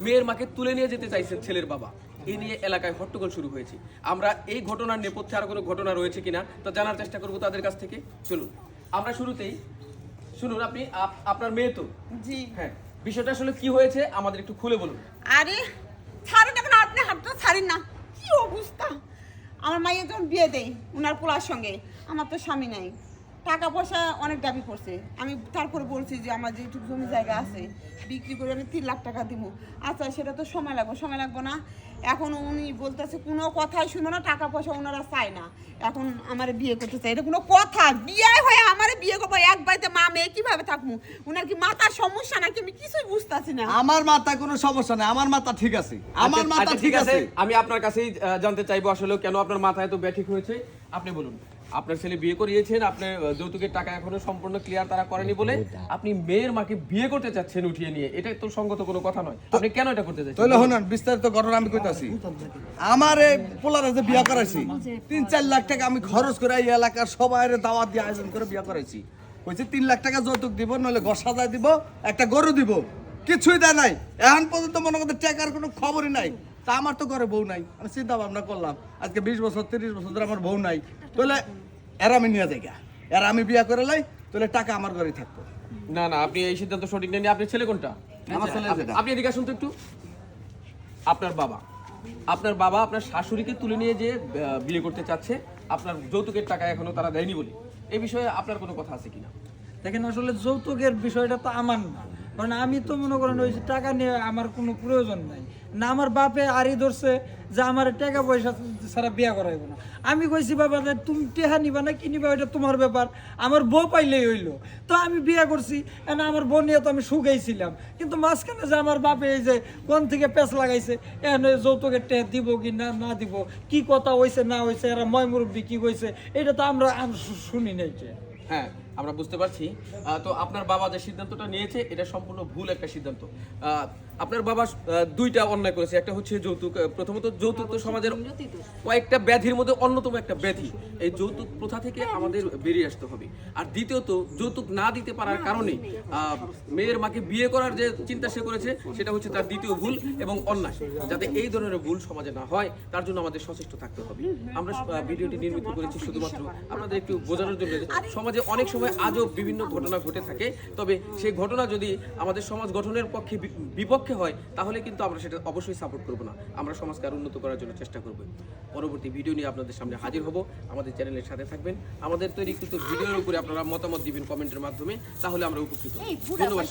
মেয়ের মাকে তুলে নিয়ে যেতে চাইছেন ছেলের বাবা। এই নিয়ে এলাকায় হট্টগোল শুরু হয়েছে। আমরা এই ঘটনার নেপথ্যে আরো কোনো ঘটনা রয়েছে কিনা তা জানার চেষ্টা করব তাদের কাছ থেকে। চলুন আমরা শুরুতেই শুনুন, আপনি আপনার মেয়ে তো? জি। হ্যাঁ, বিষয়টা আসলে কি হয়েছে আমাদের একটু খুলে বলুন। আরে ছাড়েন না কেন, আপনি হাতটা ছাড়েন না। কি অবস্থা! আমার মাইয়া যখন বিয়ে দেয় উনার পোলার সঙ্গে, আমার তো স্বামী নাই, টাকা পয়সা অনেক দাবি করছে। আমি তারপরে বলছি যে আমার যেটুকু জমি জায়গা আছে বিক্রি করে আমি 3 লাখ টাকা দিব। আচ্ছা সেটা তো সময় লাগবো না। এখন উনি বলতেছে কোনো কথাই শুনো না, টাকা পয়সা ওনারা চায় না। এখন আমার বিয়ে করতে চাই, এটা কোনো কথা? বিয়ে হয়ে আমার বিয়ে করবো এক বাড়িতে, মা মেয়ে কিভাবে থাকবো? উনার কি মাথার সমস্যা নাকি? আমি কিছুই বুঝতেছি না। আমার মাথা কোনো সমস্যা নেই, আমার মাথা ঠিক আছে, আমার আচ্ছা, মাথা আচ্ছা, ঠিক আছে। আমি আপনার কাছেই জানতে চাইবো আসলে কেন আপনার মাথায় এত ব্যাঠিক হয়েছে। আপনি বলুন, আপনার ছেলে বিয়ে করিয়েছেন, আপনার যৌতুকের টাকা এখনো সম্পূর্ণ ক্লিয়ার তারা করেনি বলে আপনি মেয়ের মাকে বিয়ে করতে চাচ্ছেন উঠিয়ে নিয়ে। এটা তো সঙ্গত কোনো কথা নয়। আপনি কেন এটা করতে চাচ্ছেন? তাহলে শুনুন, বিস্তারিত ঘটনা আমি কইতাছি। আমার এই পোলারে যে বিয়া করাইছি, 3-4 লাখ টাকা আমি খরচ করে এই এলাকার সবাইরে দাওয়াত দিয়ে আয়োজন করে বিয়া করাইছি। কইছি 3 লাখ টাকা যৌতুক দিব, নইলে ঘর সাজায় দিব, একটা গরু দিব। কিছুই দেয় নাই। এখন পর্যন্ত মনে করতে টাকার কোনো খবরই নাই। তা আমার তো ঘরে বউ নাই। আমি চিন্তা ভাবনা করলাম আজকে 20 বছর 30 বছর ধরে আমার বউ নাই, তাহলে এরা আমি নিয়ে যাই, এরা আমি বিয়া করে লাই, তাহলে টাকা আমার ঘরেই থাকতো। না না, আপনি এই সিদ্ধান্ত সঠিক নেননি। আপনার ছেলে কোনটা? আমার ছেলে যেটা। আপনি এদিকে আসুন তো একটু। আপনার বাবা আপনার শাশুড়িকে তুলে নিয়ে যে বিয়ে করতে চাচ্ছে, আপনার যৌতুকের টাকা এখনো তারা দেয়নি বলে। এই বিষয়ে আপনার কোনো কথা আছে কিনা? দেখেন আসলে যৌতুকের বিষয়টা তো আমার না, কারণ আমি তো মনে করেন ওই যে টাকা নিয়ে আমার কোনো প্রয়োজন নাই। না আমার বাপে আরই ধরছে যে আমার টাকা পয়সা ছাড়া বিয়া করাইব না। আমি কইছি বাবা যে তুমি টেহা নিবা না কি নিবা এটা তোমার ব্যাপার, আমার বউ পাইলেই হইলো। তো আমি বিয়া করছি, না আমার বউ নিয়ে তো আমি সুখাইছিলাম, কিন্তু মাঝখানে যে আমার বাপে এই যে কোন থেকে পেঁচ লাগাইছে, এখানে যৌতুকের টেহা দিব কি না না দিব, কি কথা হয়েছে না হয়েছে, এরা ময় মুরব্বী কি কইছে, এটা তো আমরা শুনি নাই। হ্যাঁ, আমরা বুঝতে পারছি। তো আপনার বাবা যে সিদ্ধান্তটা নিয়েছে এটা সম্পূর্ণ ভুল একটা সিদ্ধান্ত। আপনার বাবা দুইটা অন্যায় করেছে। একটা হচ্ছে যৌতুক। প্রথমত যৌতুক তো সমাজের কয়েকটা ব্যাধির মধ্যে অন্যতম একটা ব্যাধি। এই যৌতুক প্রথা থেকে আমাদের বেরিয়ে আসতে হবে। আর দ্বিতীয়ত যৌতুক না দিতে পারার কারণে মেয়ের মাকে বিয়ে করার যে চিন্তা সে করেছে সেটা হচ্ছে তার দ্বিতীয় ভুল এবং অন্যায়। যাতে এই ধরনের ভুল সমাজে না হয় তার জন্য আমাদের সচেষ্ট থাকতে হবে। আমরা ভিডিওটি নির্মিত করেছি শুধুমাত্র আপনাদের একটু বোঝানোর জন্য। সমাজে অনেক সময় আজও বিভিন্ন ঘটনা ঘটে থাকে, তবে সেই ঘটনা যদি আমাদের সমাজ গঠনের পক্ষে বিপক্ষে হয় তাহলে কিন্তু আমরা সেটা অবশ্যই সাপোর্ট করব না। আমরা সমাজকে আরো উন্নত করার জন্য চেষ্টা করব। পরবর্তী ভিডিও নিয়ে আপনাদের সামনে হাজির হব। আমাদের চ্যানেলের সাথে থাকবেন। আমাদের তৈরিকৃত ভিডিওর উপরে আপনারা মতামত দিবেন কমেন্টের মাধ্যমে, তাহলে আমরা উপকৃত হব। ধন্যবাদ।